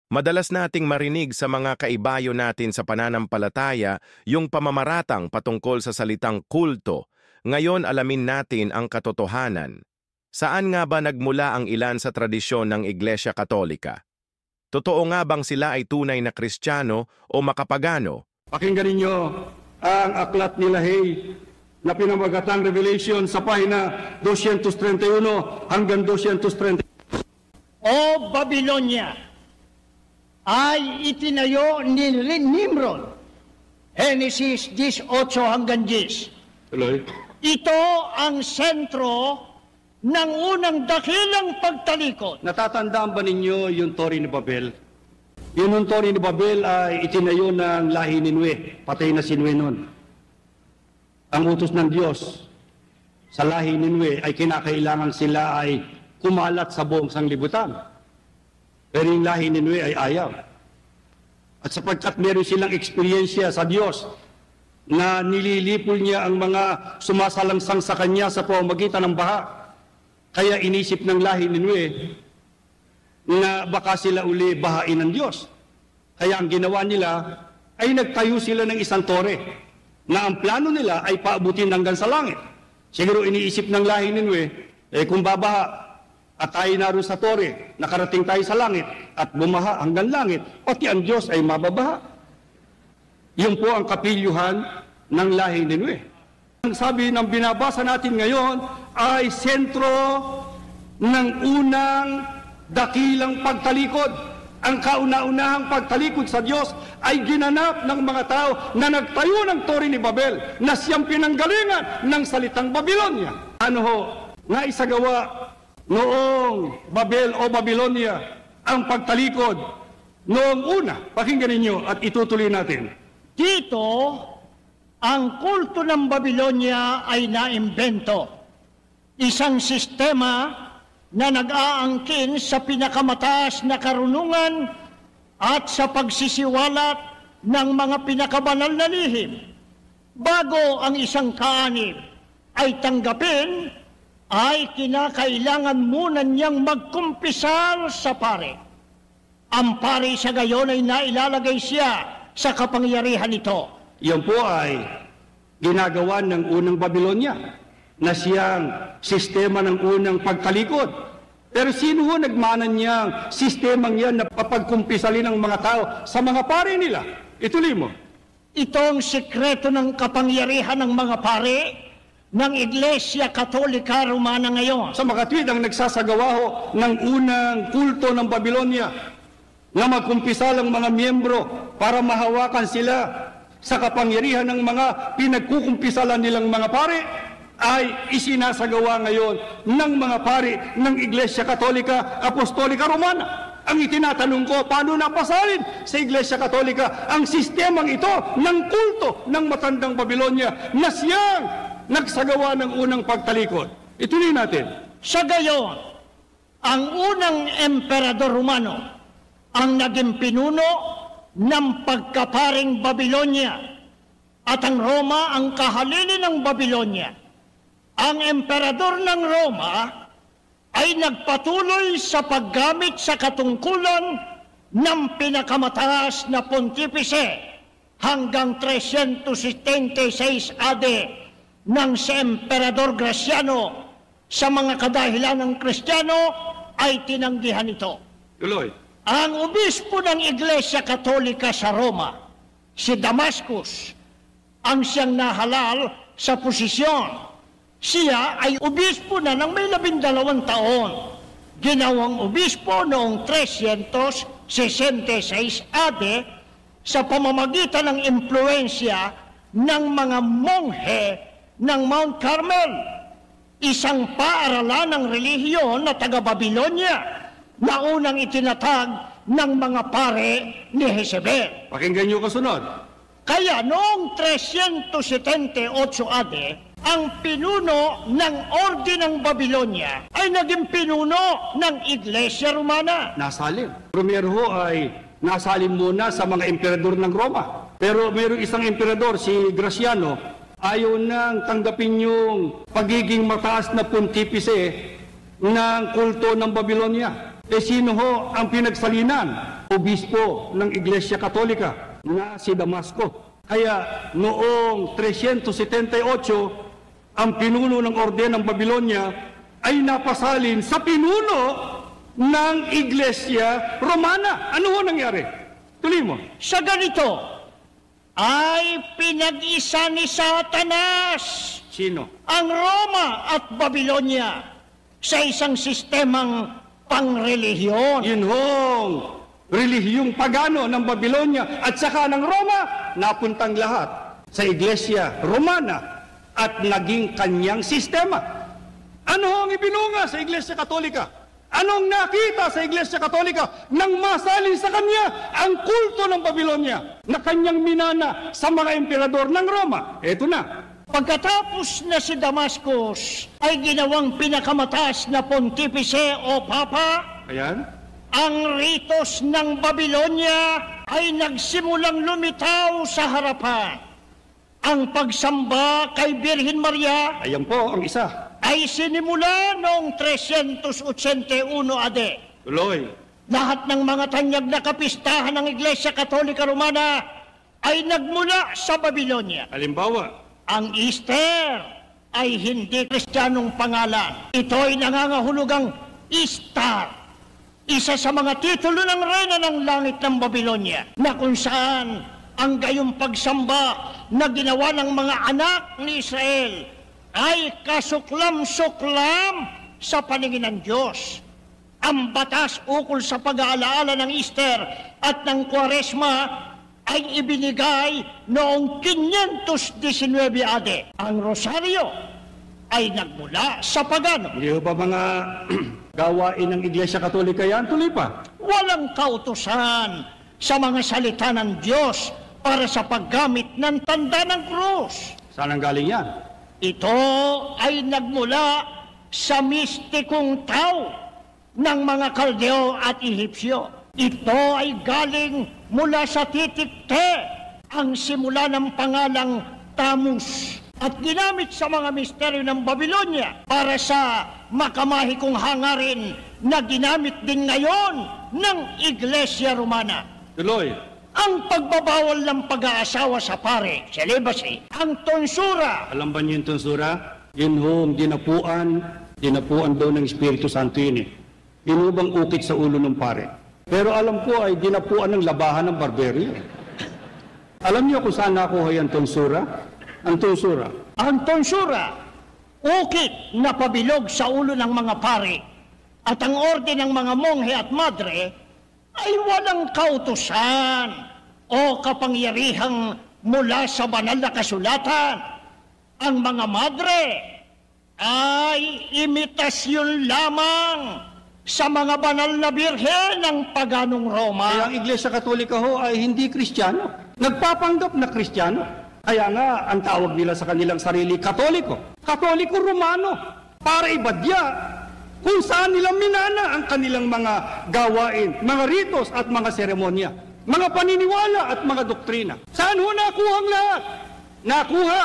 Madalas nating marinig sa mga kaibayo natin sa pananampalataya yung pamamaratang patungkol sa salitang kulto. Ngayon alamin natin ang katotohanan. Saan nga ba nagmula ang ilan sa tradisyon ng Iglesia Katolika? Totoo nga bang sila ay tunay na Kristiyano o makapagano? Pakinggan ninyo ang aklat ni Lahey na pinamagatang Revelation sa pahina 231 hanggang 230. O Babylonia, ay itinayo ni Nimrod. Genesis 18 hanggang 10. Tuloy. Ito ang sentro ng unang dakilang pagtalikod. Natatandaan ba ninyo yung Torre ni Babel? Yung Torre ni Babel ay itinayo ng lahi ni Nue. Patay na si Nue nun. Ang utos ng Diyos sa lahi ni Nue ay kinakailangan sila ay kumalat sa buong sanglibutan. Pero yung lahi ni Nue ay ayaw. At sapagkat meron silang eksperyensya sa Diyos na nililipol niya ang mga sumasalangsang sa Kanya sa pamamagitan ng baha. Kaya inisip ng lahi ni Nue na baka sila uli bahain ng Diyos. Kaya ang ginawa nila ay nagtayo sila ng isang tore na ang plano nila ay paabutin hanggang sa langit. Siguro iniisip ng lahi ni Nue, kung babaha at tayo naroon sa tore, nakarating tayo sa langit at bumaha hanggang langit, pati ang Diyos ay mababaha. Yun po ang kapilyuhan ng lahi ni Nue. Ang sabi ng binabasa natin ngayon ay sentro ng unang dakilang pagtalikod. Ang kauna-unahang pagtalikod sa Diyos ay ginanap ng mga tao na nagtayo ng Torre ni Babel na siyang pinanggalingan ng salitang Babylonia. Ano ho? Naisagawa noong Babel o Babylonia ang pagtalikod noong una. Pakinggan ninyo at itutuloy natin. Dito, ang kulto ng Babylonia ay naimbento. Isang sistema na nag-aangkin sa pinakamataas na karunungan at sa pagsisiwalat ng mga pinakabanal na lihim. Bago ang isang kaanib ay tanggapin, ay kinakailangan muna niyang magkumpisal sa pare. Ang pare sa gayon ay nailalagay siya sa kapangyarihan nito. Yan po ay ginagawa ng unang Babylonia na siyang sistema ng unang pagtalikod. Pero sino ho nagmanan niyang sistemang yan na papagkumpisalin ng mga tao sa mga pare nila? Ituloy mo. Ito ang sekreto ng kapangyarihan ng mga pare ng Iglesia Katolika Romana ngayon. Sa makatwid ang nagsasagawa ho ng unang kulto ng Babylonia na magkumpisal ang mga miyembro para mahawakan sila sa kapangyarihan ng mga pinagkukumpisalan nilang mga pare ay isinasagawa ngayon ng mga pari ng Iglesia Katolika Apostolika Romana. Ang itinatanong ko, paano napasalin sa Iglesia Katolika ang sistemang ito ng kulto ng matandang Babylonia na siyang nagsagawa ng unang pagtalikod? Ituloy natin. Sa gayon, ang unang emperador Romano ang naging pinuno ng pagkaparing Babylonia at ang Roma ang kahalili ng Babylonia. Ang emperador ng Roma ay nagpatuloy sa paggamit sa katungkulan ng pinakamataas na pontipice hanggang 376 AD nang si Emperador Graciano sa mga kadahilan ng Kristiyano ay tinanggihan ito. Tuloy. Ang obispo ng Iglesia Katolika sa Roma, si Damascus, ang siyang nahalal sa posisyon. Siya ay obispo na ng may 12 taon. Ginawang obispo noong 366 AD sa pamamagitan ng impluensya ng mga monghe ng Mount Carmel, isang paaralan ng relihiyon na taga-Babylonia na unang itinatag ng mga pare ni Jezebel. Pakinggan niyo kasunod. Kaya noong 378 AD, ang pinuno ng Orden ng Babylonia ay naging pinuno ng Iglesia Romana. Nasalin. Primero ho ay nasalin muna sa mga emperador ng Roma. Pero mayroong isang emperador, si Graciano, ayaw nang tanggapin yung pagiging mataas na pontipice ng kulto ng Babylonia. Sino ho ang pinagsalinan obispo ng Iglesia Katolika na si Damasco. Kaya noong 378, ang pinuno ng Orden ng Babylonia ay napasalin sa pinuno ng Iglesia Romana. Ano ho nangyari? Tuloy mo. Sa ganito, ay pinag-isa ni Satanas Sino? ang Roma at Babylonia sa isang sistemang pangrelihiyon. Yun hong relihiyong pagano ng Babylonia at saka ng Roma, napuntang lahat sa Iglesia Romana at naging kanyang sistema. Ano ang ibinunga sa Iglesia Katolika? Anong nakita sa Iglesia Katolika nang masalin sa kanya ang kulto ng Babylonia na kanyang minana sa mga emperador ng Roma? Eto na. Pagkatapos na si Damascus ay ginawang pinakamataas na pontifice o papa, Ayan. ang ritos ng Babylonia ay nagsimulang lumitaw sa harapan. Ang pagsamba kay Birhen Maria Ayan po ang isa. ay sinimula noong 381 AD. Tuloy. Lahat ng mga tanyag na kapistahan ng Iglesia Katolika Romana ay nagmula sa Babylonia. Halimbawa, Ang Easter ay hindi Kristiyanong pangalan. Ito ay nangangahulugang Istar, isa sa mga titulo ng reyna ng langit ng Babylonia, na kung saan ang gayong pagsamba na ginawa ng mga anak ni Israel ay kasuklam-suklam sa paningin ng Diyos. Ang batas ukol sa pag-aalaala ng Easter at ng Kwaresma ay ibinigay noong 519 AD. Ang rosaryo ay nagmula sa pagano. hindi ba mga gawain ng Iglesia Katolika yan? Tuloy pa. Walang kautusan sa mga salita ng Diyos para sa paggamit ng tanda ng krus. Saan ang galing yan? Ito ay nagmula sa mistikong tao ng mga Kaldeo at Ehipsyo. Ito ay galing mula sa titik Te, ang simula ng pangalang Tammuz, at ginamit sa mga misteryo ng Babylonia para sa makamahikong hangarin na ginamit din ngayon ng Iglesia Romana. Tuloy. Ang pagbabawal ng pag-aasawa sa pare, celibacy, ang tonsura, Alam ba niyo yung tonsura? Yun hong dinapuan daw ng Espiritu Santo yun eh. Yun ho bang ukit sa ulo ng pare? Pero alam ko ay dinapuan ng labahan ng barberyo. Alam niyo kung saan nakuha yung tonsura? Ang tonsura. ang tonsura, ukit na pabilog sa ulo ng mga pare, at ang orde ng mga monghe at madre ay walang kautusan o kapangyarihang mula sa banal na kasulatan. Ang mga madre ay imitasyon lamang sa mga banal na birhen ng paganong Kaya Roma. ang Iglesia Katolika ho ay hindi Kristiyano. Nagpapanggap na Kristiyano. Kaya nga, ang tawag nila sa kanilang sarili, Katoliko. Katoliko Romano. Para ibadya kung saan nila minana ang kanilang mga gawain, mga ritos at mga seremonya, mga paniniwala at mga doktrina. Saan ho nakuha ang lahat? Nakuha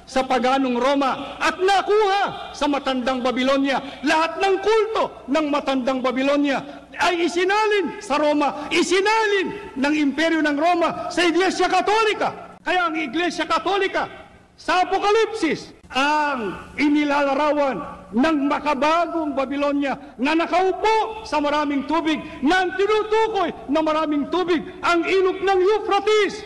sa paganong Roma at nakuha sa matandang Babylonia. Lahat ng kulto ng matandang Babylonia ay isinalin sa Roma, isinalin ng imperyo ng Roma sa Iglesia Katolika. Kaya ang Iglesia Katolika sa Apokalipsis ang inilalarawan ng makabagong Babylonia na nakaupo sa maraming tubig, na ang tinutukoy na maraming tubig ang ilog ng Euphrates.